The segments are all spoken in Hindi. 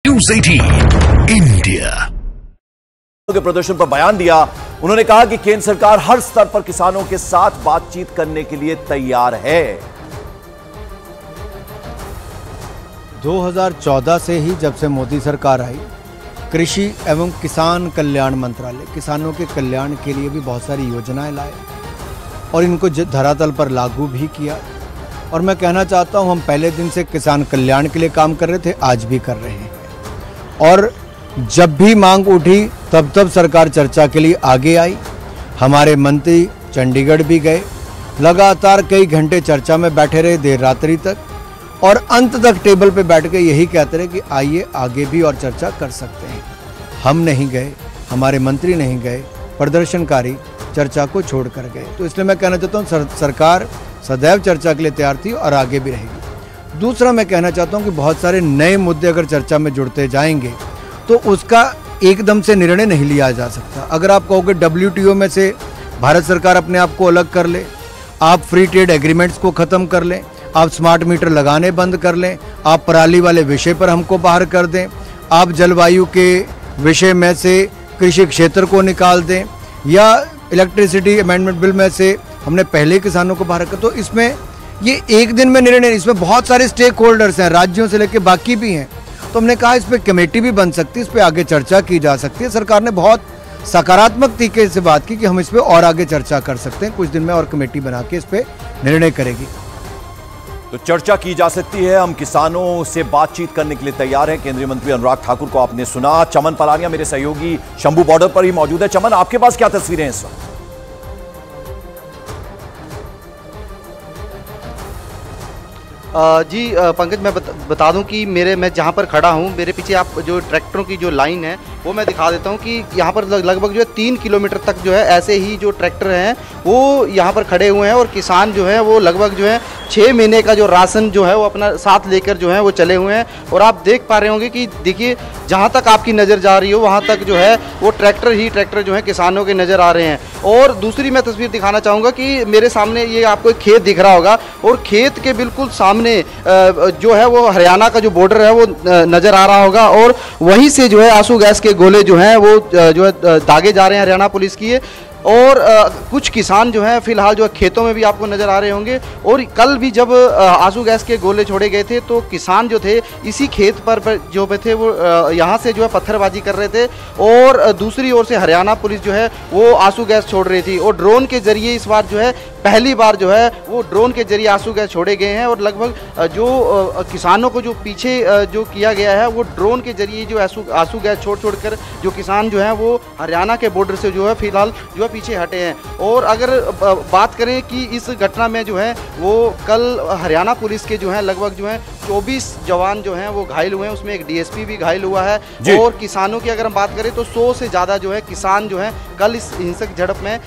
न्यूज़ 18 इंडिया के प्रदर्शन पर बयान दिया। उन्होंने कहा कि केंद्र सरकार हर स्तर पर किसानों के साथ बातचीत करने के लिए तैयार है। 2014 से ही जब से मोदी सरकार आई, कृषि एवं किसान कल्याण मंत्रालय किसानों के कल्याण के लिए भी बहुत सारी योजनाएं लाए और इनको धरातल पर लागू भी किया। और मैं कहना चाहता हूं, हम पहले दिन से किसान कल्याण के लिए काम कर रहे थे, आज भी कर रहे हैं। और जब भी मांग उठी तब सरकार चर्चा के लिए आगे आई। हमारे मंत्री चंडीगढ़ भी गए, लगातार कई घंटे चर्चा में बैठे रहे देर रात्रि तक, और अंत तक टेबल पे बैठ के यही कहते रहे कि आइए आगे भी और चर्चा कर सकते हैं। हम नहीं गए, हमारे मंत्री नहीं गए, प्रदर्शनकारी चर्चा को छोड़ कर गए। तो इसलिए मैं कहना चाहता हूँ, सरकार सदैव चर्चा के लिए तैयार थी और आगे भी रहेगी। दूसरा मैं कहना चाहता हूँ कि बहुत सारे नए मुद्दे अगर चर्चा में जुड़ते जाएंगे तो उसका एकदम से निर्णय नहीं लिया जा सकता। अगर आप कहोगे WTO में से भारत सरकार अपने आप को अलग कर ले, आप फ्री ट्रेड एग्रीमेंट्स को ख़त्म कर लें, आप स्मार्ट मीटर लगाने बंद कर लें, आप पराली वाले विषय पर हमको बाहर कर दें, आप जलवायु के विषय में से कृषि क्षेत्र को निकाल दें, या इलेक्ट्रिसिटी अमेंडमेंट बिल में से हमने पहले किसानों को बाहर कर, तो इसमें ये एक दिन में निर्णय, इसमें बहुत सारे स्टेक होल्डर्स हैं, राज्यों से लेकर बाकी भी हैं। तो हमने कहा इस पर कमेटी भी बन सकती है, इस पर आगे चर्चा की जा सकती है। सरकार ने बहुत सकारात्मक तरीके से बात की कि हम इस पर और आगे चर्चा कर सकते हैं, कुछ दिन में और कमेटी बना के इस पर निर्णय करेगी। तो चर्चा की जा सकती है, हम किसानों से बातचीत करने के लिए तैयार हैं। केंद्रीय मंत्री अनुराग ठाकुर को आपने सुना। चमन पलानिया मेरे सहयोगी शंभू बॉर्डर पर ही मौजूद है। चमन, आपके पास क्या तस्वीरें हैं इस वक्त? जी पंकज, मैं बता दूं कि मैं जहां पर खड़ा हूं, मेरे पीछे आप जो ट्रैक्टरों की जो लाइन है वो मैं दिखा देता हूं कि यहां पर लगभग जो है 3 किलोमीटर तक जो है ऐसे ही जो ट्रैक्टर हैं वो यहां पर खड़े हुए हैं, और किसान जो है वो लगभग जो है 6 महीने का जो राशन जो है वो अपना साथ लेकर जो है वो चले हुए हैं। और आप देख पा रहे होंगे कि देखिए, जहां तक आपकी नज़र जा रही हो वहां तक जो है वो ट्रैक्टर ही ट्रैक्टर जो है किसानों के नज़र आ रहे हैं। और दूसरी मैं तस्वीर दिखाना चाहूँगा कि मेरे सामने ये आपको एक खेत दिख रहा होगा, और खेत के बिल्कुल सामने जो है वो हरियाणा का जो बॉर्डर है वो नज़र आ रहा होगा, और वहीं से जो है आंसू गैस के गोले जो हैं वो जो है दागे जा रहे हैं हरियाणा पुलिस की। और कुछ किसान जो हैं फिलहाल जो है खेतों में भी आपको नज़र आ रहे होंगे। और कल भी जब आंसू गैस के गोले छोड़े गए थे तो किसान जो थे इसी खेत पर जो थे वो यहाँ से जो है पत्थरबाजी कर रहे थे, और दूसरी ओर से हरियाणा पुलिस जो है वो आंसू गैस छोड़ रही थी। और ड्रोन के जरिए इस बार जो है पहली बार जो है वो ड्रोन के जरिए आंसू गैस छोड़े गए हैं, और लगभग जो किसानों को जो पीछे जो किया गया है वो ड्रोन के जरिए जो आंसू गैस छोड़ कर जो किसान जो हैं वो हरियाणा के बॉर्डर से जो है फिलहाल जो है पीछे हटे हैं। और अगर बात करें कि इस घटना में जो है वो कल हरियाणा पुलिस के जो है लगभग जो है 24 जवान जो हैं वो घायल हुए हैं, उसमें एक DSP भी घायल हुआ है। और किसानों की अगर हम बात करें तो 100 से ज़्यादा जो है किसान जो है कल इस हिंसक झड़प में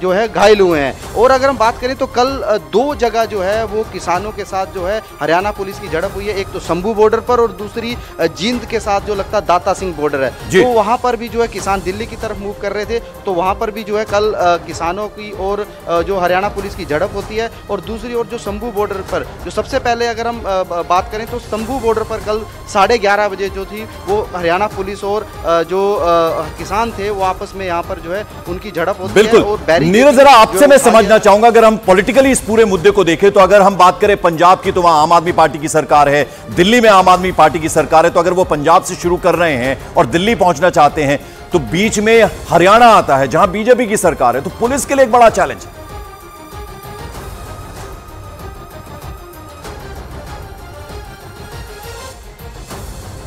जो है घायल हुए हैं। और अगर हम बात करें तो कल 2 जगह जो है वो किसानों के साथ जो है हरियाणा पुलिस की झड़प हुई है, एक तो शंभू बॉर्डर पर और दूसरी जींद के साथ जो लगता दाता सिंह बॉर्डर है। तो वहाँ पर भी जो है किसान दिल्ली की तरफ मूव कर रहे थे, तो वहाँ पर भी जो है कल किसानों की और जो हरियाणा पुलिस की झड़प होती है। और दूसरी ओर जो शंभू बॉर्डर पर जो सबसे पहले अगर हम बात करें तो शंभू बॉर्डर पर कल 11:30 बजे जो थी वो हरियाणा पुलिस और जो किसान थे वो आपस में यहाँ पर जो है उनकी झड़प होती है। और नीरज, जरा आपसे मैं समझना चाहूंगा, अगर हम पॉलिटिकली इस पूरे मुद्दे को देखें तो अगर हम बात करें पंजाब की तो वहां आम आदमी पार्टी की सरकार है, दिल्ली में आम आदमी पार्टी की सरकार है। तो अगर वो पंजाब से शुरू कर रहे हैं और दिल्ली पहुंचना चाहते हैं तो बीच में हरियाणा आता है जहां बीजेपी की सरकार है, तो पुलिस के लिए एक बड़ा चैलेंज है।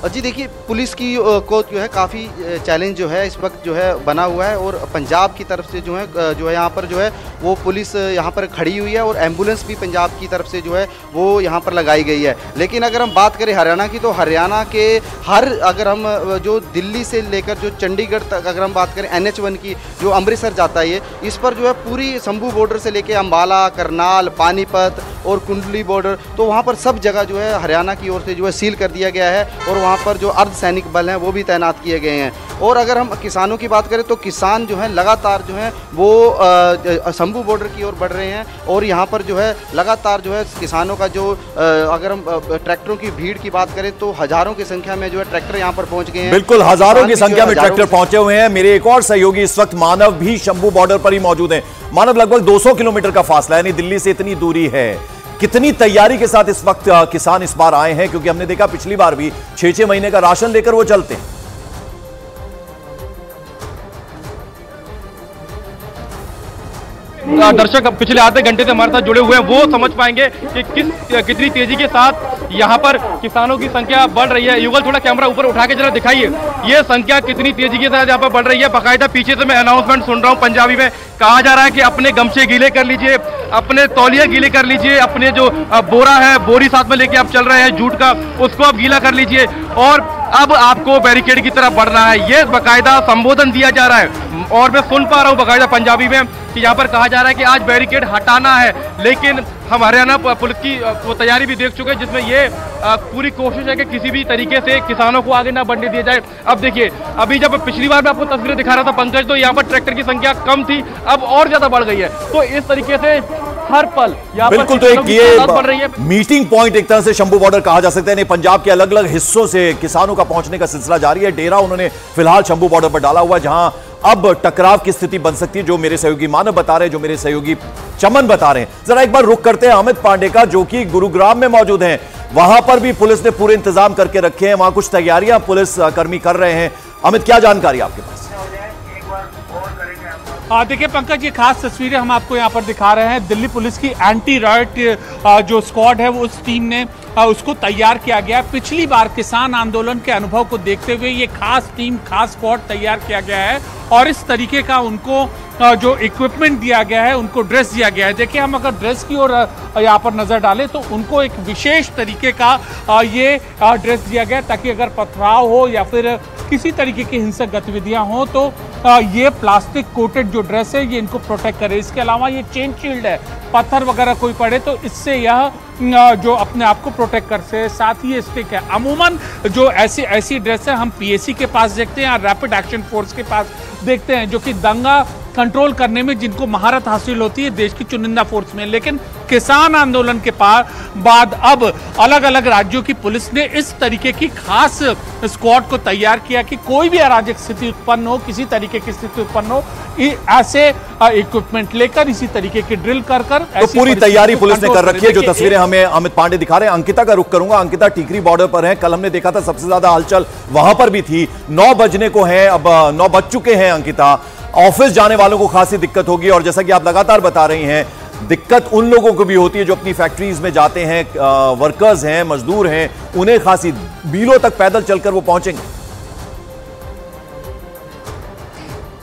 जी देखिए, पुलिस की को जो है काफ़ी चैलेंज जो है इस वक्त जो है बना हुआ है। और पंजाब की तरफ से जो है यहाँ पर जो है वो पुलिस यहाँ पर खड़ी हुई है, और एम्बुलेंस भी पंजाब की तरफ से जो है वो यहाँ पर लगाई गई है। लेकिन अगर हम बात करें हरियाणा की तो हरियाणा के अगर हम जो दिल्ली से लेकर जो चंडीगढ़ तक अगर हम बात करें NH1 की जो अमृतसर जाता है, इस पर जो है पूरी शंभू बॉर्डर से लेकर अम्बाला, करनाल, पानीपत और कुंडली बॉर्डर, तो वहाँ पर सब जगह जो है हरियाणा की ओर से जो है सील कर दिया गया है। और वहाँ पर जो अर्धसैनिक बल हैं वो भी तैनात किए गए हैं। और अगर हम किसानों की बात करें तो किसान जो हैं लगातार जो हैं वो शंभू बॉर्डर की ओर बढ़ रहे हैं। और यहाँ पर जो है लगातार जो है किसानों का जो अगर हम ट्रैक्टरों की भीड़ की बात करें तो हजारों की संख्या में जो है ट्रैक्टर यहाँ पर पहुँच गए हैं। बिल्कुल, हजारों की संख्या में ट्रैक्टर पहुंचे हुए हैं। मेरे एक और सहयोगी इस वक्त मानव भी शंभू बॉर्डर पर ही मौजूद हैं। मानव, लगभग 200 किलोमीटर का फासला है, यानी दिल्ली से इतनी दूरी है। कितनी तैयारी के साथ इस वक्त किसान इस बार आए हैं? क्योंकि हमने देखा पिछली बार भी 6-6 महीने का राशन लेकर वो चलते हैं। दर्शक पिछले आधे घंटे से हमारे साथ जुड़े हुए हैं, वो समझ पाएंगे कि कितनी तेजी के साथ यहाँ पर किसानों की संख्या बढ़ रही है। युगल, थोड़ा कैमरा ऊपर उठा के जरा दिखाइए, ये संख्या कितनी तेजी के साथ यहाँ पर बढ़ रही है। बाकायदा पीछे से मैं अनाउंसमेंट सुन रहा हूँ पंजाबी में, कहा जा रहा है कि अपने गमछे गीले कर लीजिए, अपने तौलिया गीले कर लीजिए, अपने जो बोरा है, बोरी साथ में लेके आप चल रहे हैं जूट का, उसको आप गीला कर लीजिए और अब आपको बैरिकेड की तरफ बढ़ना है। ये बाकायदा संबोधन दिया जा रहा है और मैं सुन पा रहा हूँ बाकायदा पंजाबी में कि यहाँ पर कहा जा रहा है कि आज बैरिकेड हटाना है। लेकिन हम हरियाणा पुलिस की वो तैयारी भी देख चुके हैं जिसमें ये पूरी कोशिश है कि किसी भी तरीके से किसानों को आगे ना बढ़ने दिया जाए। अब देखिए, अभी जब पिछली बार मैं आपको तस्वीरें दिखा रहा था पंकज, तो यहाँ पर ट्रैक्टर की संख्या कम थी, अब और ज्यादा बढ़ गई है। तो इस तरीके से हर पल बिल्कुल, तो एक ये मीटिंग पॉइंट एक तरह से शंभू बॉर्डर कहा जा सकता है। पंजाब के अलग अलग हिस्सों से किसानों का पहुंचने का सिलसिला जारी है। डेरा उन्होंने फिलहाल शंभू बॉर्डर पर डाला हुआ है, जहां अब टकराव की स्थिति बन सकती है, जो मेरे सहयोगी मानव बता रहे हैं, जो मेरे सहयोगी चमन बता रहे हैं। जरा एक बार रुख करते हैं अमित पांडे का, जो कि गुरुग्राम में मौजूद हैं। वहां पर भी पुलिस ने पूरे इंतजाम करके रखे हैं, वहां कुछ तैयारियां पुलिस कर्मी कर रहे हैं। अमित, क्या जानकारी आपके पास? देखिए पंकज, ये खास तस्वीरें हम आपको यहाँ पर दिखा रहे हैं। दिल्ली पुलिस की एंटी रायट जो स्क्वाड है, वो उस टीम ने उसको तैयार किया गया है। पिछली बार किसान आंदोलन के अनुभव को देखते हुए ये खास टीम, खास स्क्वाड तैयार किया गया है और इस तरीके का उनको जो इक्विपमेंट दिया गया है, उनको ड्रेस दिया गया है। देखिए, हम अगर ड्रेस की ओर यहाँ पर नजर डालें तो उनको एक विशेष तरीके का ये ड्रेस दिया गया है, ताकि अगर पथराव हो या फिर किसी तरीके की हिंसक गतिविधियां हो तो ये प्लास्टिक कोटेड जो ड्रेस है ये इनको प्रोटेक्ट करे। इसके अलावा ये चेन शील्ड है, पत्थर वगैरह कोई पड़े तो इससे यह जो अपने आप को प्रोटेक्ट करते हैं। साथ ही ये स्टिक है। अमूमन जो ऐसी ड्रेस है हम पीएसी के पास देखते हैं या रैपिड एक्शन फोर्स के पास देखते हैं, जो कि दंगा कंट्रोल करने में जिनको महारत हासिल होती है देश की चुनिंदा फोर्स में। लेकिन किसान आंदोलन के बाद अब अलग अलग राज्यों की पुलिस ने इस तरीके की खास स्क्वाड को तैयार किया कि कोई भी अराजक स्थिति उत्पन्न हो, किसी तरीके की स्थिति उत्पन्न हो, ऐसे इक्विपमेंट लेकर, इसी तरीके की ड्रिल कर तो पूरी तैयारी पुलिस ने कर रखी है। जो तस्वीरें हमें अमित पांडे दिखा रहे हैं, अंकिता का रुख करूंगा। अंकिता, टीकरी बॉर्डर पर है, कल हमने देखा था सबसे ज्यादा हलचल वहां पर भी थी। 9 बजने को है, अब 9 बज चुके हैं। अंकिता, ऑफिस जाने वालों को खासी दिक्कत होगी और जैसा कि आप लगातार बता रही हैं, दिक्कत उन लोगों को भी होती है जो अपनी फैक्ट्रीज में जाते हैं, वर्कर्स हैं, मजदूर हैं, उन्हें खासी मीलों तक पैदल चलकर वो पहुंचेंगे।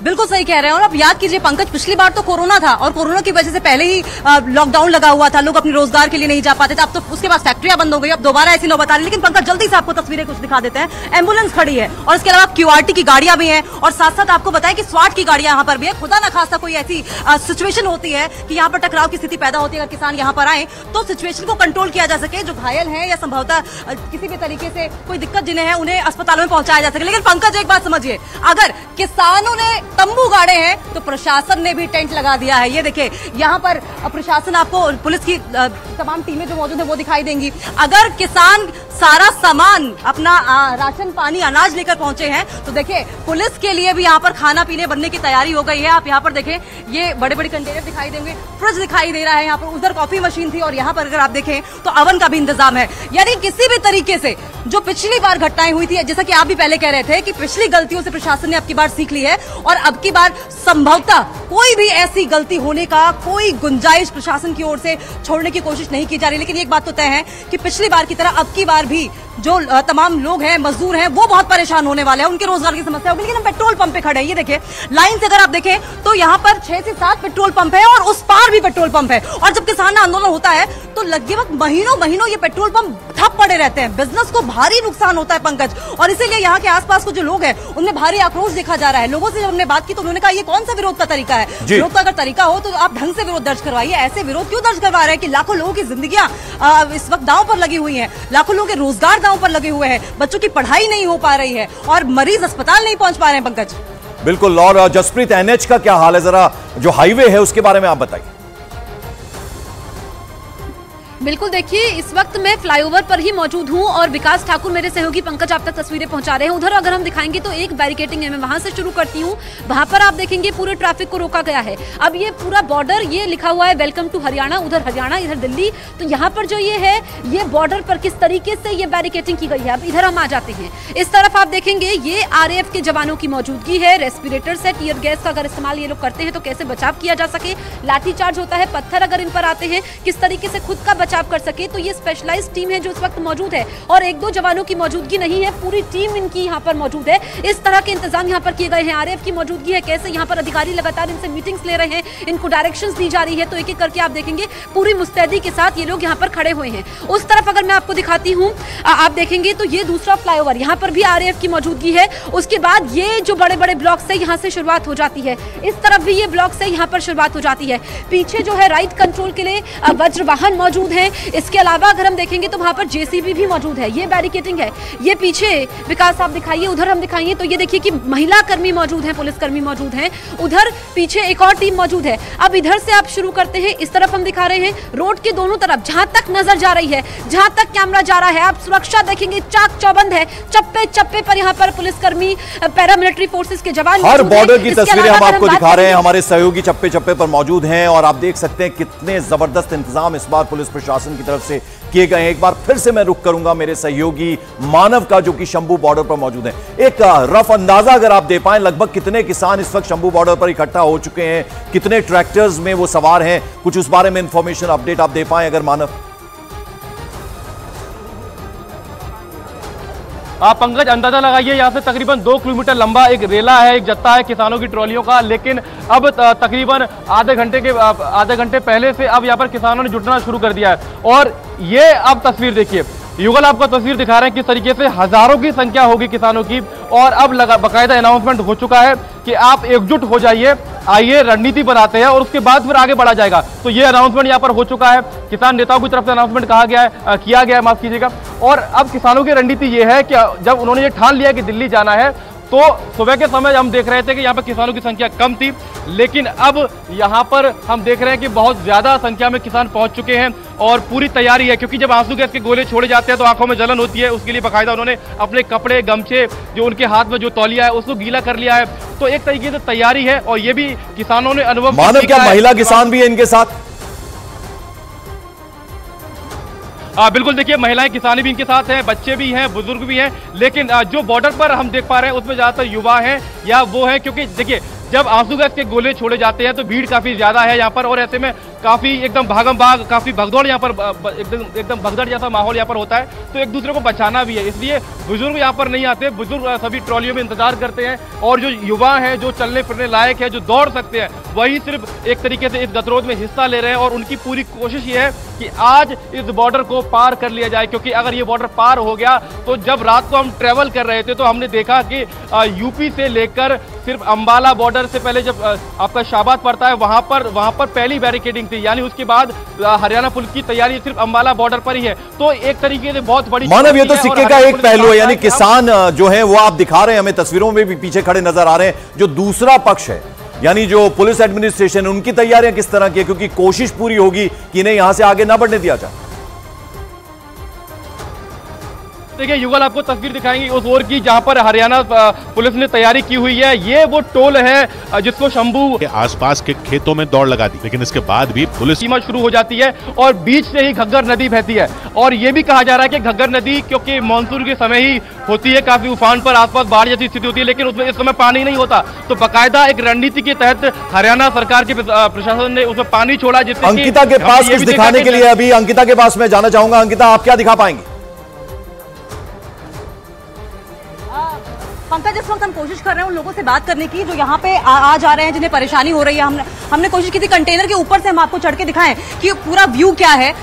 बिल्कुल सही कह रहे हैं। और अब याद कीजिए पंकज, पिछली बार तो कोरोना था और कोरोना की वजह से पहले ही लॉकडाउन लगा हुआ था, लोग अपने रोजगार के लिए नहीं जा पाते थे। अब तो उसके बाद फैक्ट्रियां बंद हो गई, अब दोबारा ऐसी नौबत आ रही है। लेकिन पंकज, जल्दी से आपको तस्वीरें कुछ दिखा देते हैं। एम्बुलेंस खड़ी है और इसके अलावा क्यूआरटी की गाड़ियां भी हैं और साथ साथ आपको बताएं कि स्वाट की गाड़ियां यहाँ पर भी है। खुदा ना खास्ता कोई ऐसी सिचुएशन होती है कि यहाँ पर टकराव की स्थिति पैदा होती है, अगर किसान यहाँ पर आए तो सिचुएशन को कंट्रोल किया जा सके, जो घायल है या संभवतः किसी भी तरीके से कोई दिक्कत जिन्हें है उन्हें अस्पतालों में पहुंचाया जा सके। लेकिन पंकज, एक बात समझिए, अगर किसानों ने तंबू गाड़े हैं तो प्रशासन ने भी टेंट लगा दिया है। ये देखिए, यहाँ पर प्रशासन, आपको पुलिस की तमाम टीमें जो मौजूद है वो दिखाई देंगी। अगर किसान सारा सामान, अपना राशन पानी अनाज लेकर पहुंचे हैं तो देखिए पुलिस के लिए भी यहाँ पर खाना पीने बनने की तैयारी हो गई है। आप यहाँ पर देखें, ये बड़े बड़े कंटेनर दिखाई देंगे, फ्रिज दिखाई दे रहा है यहाँ पर, उधर कॉफी मशीन थी और यहाँ पर अगर आप देखें तो अवन का भी इंतजाम है। यानी किसी भी तरीके से जो पिछली बार घटनाएं हुई थी, जैसा कि आप भी पहले कह रहे थे कि पिछली गलतियों से प्रशासन ने अब की बार सीख ली है और अब की बार संभवतः कोई भी ऐसी गलती होने का कोई गुंजाइश प्रशासन की ओर से छोड़ने की कोशिश नहीं की जा रही। लेकिन एक बात तो तय है कि पिछली बार की तरह अब की बार भी जो तमाम लोग हैं, मजदूर हैं, वो बहुत परेशान होने वाले हैं, उनके रोजगार की समस्या होगी। लेकिन हम पेट्रोल पंप पे खड़े हैं, ये देखिए लाइन से अगर आप देखें तो यहाँ पर 6 से 7 पेट्रोल पंप है और उस पार भी पेट्रोल पंप है। और जब किसान आंदोलन होता है तो लगभग महीनों ये पेट्रोल पंप ठप पड़े रहते हैं, बिजनेस को भारी नुकसान होता है पंकज। और इसीलिए यहाँ के आसपास को जो लोग हैं उनमें भारी आक्रोश देखा जा रहा है। लोगों से जब हमने बात की तो उन्होंने कहा ये कौन सा विरोध का तरीका है? विरोध का अगर तरीका हो तो आप ढंग से विरोध दर्ज करवाइए। ऐसे विरोध क्यों दर्ज करवा रहे हैं कि लाखों लोगों की जिंदगियां इस वक्त दांव पर लगी हुई हैं, लाखों लोगों के रोजगार आपदाओं पर लगे हुए हैं, बच्चों की पढ़ाई नहीं हो पा रही है और मरीज अस्पताल नहीं पहुंच पा रहे हैं। पंकज बिल्कुल। और जसप्रीत, एनएच का क्या हाल है, जरा जो हाईवे है उसके बारे में आप बताइए। बिल्कुल, देखिए इस वक्त मैं फ्लाईओवर पर ही मौजूद हूं और विकास ठाकुर मेरे सहयोगी पंकज आप तक तस्वीरें पहुंचा रहे हैं। उधर अगर हम दिखाएंगे तो एक बैरिकेडिंग है, मैं वहां से शुरू करती हूं। वहां पर आप देखेंगे पूरे ट्रैफिक को रोका गया है। अब ये पूरा बॉर्डर, ये लिखा हुआ है वेलकम टू हरियाणा, उधर हरियाणा इधर दिल्ली। तो यहाँ पर जो ये है, ये बॉर्डर पर किस तरीके से ये बैरिकेडिंग की गई है। अब इधर हम आ जाते हैं, इस तरफ आप देखेंगे ये RAF के जवानों की मौजूदगी है। रेस्पिरेटर से टीयर गैस का अगर इस्तेमाल ये लोग करते हैं तो कैसे बचाव किया जा सके, लाठीचार्ज होता है, पत्थर अगर इन पर आते हैं किस तरीके से खुद का बचाव कर सके। तो ये स्पेशलाइज्ड टीम है जो इस वक्त मौजूद है और एक दो जवानों की मौजूदगी नहीं है, पूरी टीम इनकी यहाँ पर मौजूद है। इस तरह के इंतजाम यहाँ पर किए गए हैं। RAF की मौजूदगी है, कैसे यहाँ पर अधिकारी लगातार इनसे मीटिंग्स ले रहे हैं, इनको डायरेक्शंस दी जा रही है। तो एक एक करके आप देखेंगे पूरी मुस्तैदी के साथ ये लोग यहाँ पर खड़े हुए हैं। उस तरफ अगर मैं आपको दिखाती हूँ, आप देखेंगे तो ये दूसरा फ्लाईओवर, यहाँ पर भी RAF की मौजूदगी है। उसके बाद ये जो बड़े बड़े ब्लॉक से यहाँ से शुरुआत हो जाती है, इस तरफ भी ये ब्लॉक से यहाँ पर शुरुआत हो जाती है। पीछे जो है राइट कंट्रोल के लिए वज्र वाहन मौजूद है। इसके अलावा अगर हम देखेंगे तो वहां पर JCB भी मौजूद है। ये बैरिकेडिंग है, ये पीछे विकास आप दिखाइए, उधर हम दिखाइए तो ये देखिए कि महिला कर्मी मौजूद हैं, पुलिस कर्मी मौजूद हैं। उधर पीछे एक और टीम मौजूद है। अब इधर से आप शुरू करते हैं, इस तरफ हम दिखा रहे हैं रोड के दोनों तरफ, जहां तक नजर जा रही है, जहां तक कैमरा जा रहा है, आप सुरक्षा देखेंगे चाक चौबंद है। चप्पे चप्पे पर यहाँ पर पुलिसकर्मी, पैरामिलिट्री फोर्सेस के जवान, हर बॉर्डर की तस्वीरें हम आपको दिखा रहे हैं, हमारे सहयोगी चप्पे चप्पे पर मौजूद हैं और आप देख सकते हैं कितने जबरदस्त इंतजाम इस बार पुलिस प्रशासन की तरफ से किए गए हैं। एक बार फिर से मैं रुक करूंगा मेरे सहयोगी मानव का, जो कि शंभू बॉर्डर पर मौजूद है। एक रफ अंदाजा अगर आप दे पाएं, लगभग कितने किसान इस वक्त शंभू बॉर्डर पर इकट्ठा हो चुके हैं, कितने ट्रैक्टर्स में वो सवार हैं, कुछ उस बारे में इंफॉर्मेशन अपडेट आप दे पाएं अगर मानव। आप पंकज अंदाजा लगाइए, यहाँ से तकरीबन 2 किलोमीटर लंबा एक रेला है, एक जत्था है किसानों की ट्रॉलियों का। लेकिन अब तकरीबन आधे घंटे पहले से अब यहाँ पर किसानों ने जुटना शुरू कर दिया है। और ये अब तस्वीर देखिए, युगल आपको तस्वीर दिखा रहे हैं किस तरीके से हजारों की संख्या होगी किसानों की। और अब बाकायदा अनाउंसमेंट हो चुका है कि आप एकजुट हो जाइए, आइए रणनीति बनाते हैं और उसके बाद फिर आगे बढ़ा जाएगा। तो ये अनाउंसमेंट यहाँ पर हो चुका है, किसान नेताओं की तरफ से अनाउंसमेंट किया गया है, माफ कीजिएगा। और अब किसानों की रणनीति ये है कि जब उन्होंने ये ठान लिया कि दिल्ली जाना है, तो सुबह के समय हम देख रहे थे कि यहाँ पर किसानों की संख्या कम थी, लेकिन अब यहाँ पर हम देख रहे हैं कि बहुत ज्यादा संख्या में किसान पहुंच चुके हैं और पूरी तैयारी है। क्योंकि जब आंसू गैस के गोले छोड़े जाते हैं तो आंखों में जलन होती है, उसके लिए बाकायदा उन्होंने अपने कपड़े, गमछे, जो उनके हाथ में जो तौलिया है उसको गीला कर लिया है। तो एक तरीके से तैयारी है और ये भी किसानों ने अनुभव। मानव, क्या महिला किसान भी है इनके साथ? बिल्कुल, देखिए महिलाएं किसानी भी इनके साथ हैं, बच्चे भी हैं, बुजुर्ग भी हैं। लेकिन जो बॉर्डर पर हम देख पा रहे हैं उसमें ज्यादातर युवा हैं या वो हैं, क्योंकि देखिए जब आंसू गैस के गोले छोड़े जाते हैं तो भीड़ काफी ज्यादा है यहाँ पर और ऐसे में काफी एकदम भागम भाग, काफी भगदौड़ यहाँ पर, एकदम भगदड़ जैसा माहौल यहाँ पर होता है। तो एक दूसरे को बचाना भी है, इसलिए बुजुर्ग यहाँ पर नहीं आते, बुजुर्ग सभी ट्रॉलियों में इंतजार करते हैं। और जो युवा हैं, जो चलने फिरने लायक है, जो दौड़ सकते हैं, वही सिर्फ एक तरीके से इस गतिरोध में हिस्सा ले रहे हैं। और उनकी पूरी कोशिश ये है कि आज इस बॉर्डर को पार कर लिया जाए, क्योंकि अगर ये बॉर्डर पार हो गया तो जब रात को हम ट्रेवल कर रहे थे तो हमने देखा कि यूपी से लेकर सिर्फ अंबाला बॉर्डर से पहले जब आपका शाबाद पड़ता है वहां पर पहली बैरिकेडिंग थी, यानी उसके बाद हरियाणा पुलिस की तैयारी सिर्फ अंबाला बॉर्डर पर ही है। तो एक तरीके से बहुत बड़ी मानव, ये तो सिक्के का एक पहलू है, यानी किसान जो है वो आप दिखा रहे हैं, हमें तस्वीरों में भी पीछे खड़े नजर आ रहे हैं। जो दूसरा पक्ष है, यानी जो पुलिस एडमिनिस्ट्रेशन, उनकी तैयारियां किस तरह की है? क्योंकि कोशिश पूरी होगी कि इन्हें यहां से आगे ना बढ़ने दिया जाए। देखिए युगल आपको तस्वीर दिखाएंगे उस ओर की जहां पर हरियाणा पुलिस ने तैयारी की हुई है। ये वो टोल है जिसको शंभू के आसपास के खेतों में दौड़ लगा दी, लेकिन इसके बाद भी पुलिस सीमा शुरू हो जाती है और बीच से ही घग्गर नदी बहती है। और ये भी कहा जा रहा है कि घग्गर नदी क्योंकि मानसून के समय ही होती है, काफी उफान पर आसपास बाढ़ जैसी स्थिति होती है, लेकिन उसमें इस समय पानी नहीं होता। तो बाकायदा एक रणनीति के तहत हरियाणा सरकार के प्रशासन ने उसमें पानी छोड़ा। जिससे अंकिता के पास कुछ दिखाने के लिए, अभी अंकिता के पास मैं जाना चाहूंगा। अंकिता, आप क्या दिखा पाएंगे? पंकज, इस वक्त हम कोशिश कर रहे हैं उन लोगों से बात करने की जो यहाँ पे आ जा रहे हैं, जिन्हें परेशानी हो रही है। हमने कोशिश की थी कंटेनर के ऊपर से हम आपको चढ़ के दिखाएं कि पूरा व्यू क्या है,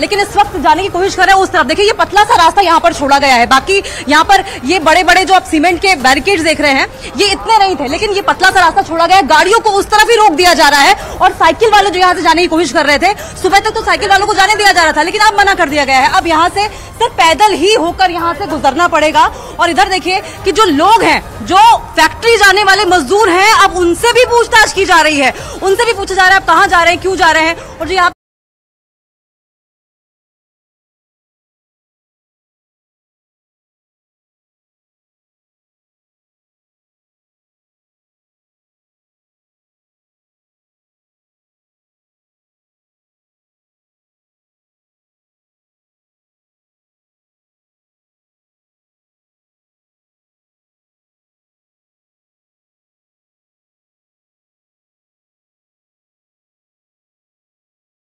लेकिन इस वक्त जाने की कोशिश कर रहे हैं उस तरफ। देखिए, ये पतला सा रास्ता यहाँ पर छोड़ा गया है। बाकी यहाँ पर ये बड़े बड़े जो आप सीमेंट के बैरिकेड्स देख रहे हैं, ये इतने नहीं थे, लेकिन ये पतला सा रास्ता छोड़ा गया है। गाड़ियों को उस तरफ ही रोक दिया जा रहा है और साइकिल वाले जो यहाँ से जाने की कोशिश कर रहे थे, सुबह तक तो साइकिल वालों को जाने दिया जा रहा था, लेकिन अब मना कर दिया गया है। अब यहाँ से सिर्फ पैदल ही होकर यहाँ से गुजरना पड़ेगा। और इधर देखिए कि जो लोग हैं, जो फैक्ट्री जाने वाले मजदूर हैं, अब उनसे भी पूछताछ की जा रही है। उनसे भी पूछा जा रहा है आप कहाँ जा रहे हैं, क्यों जा रहे हैं। और जो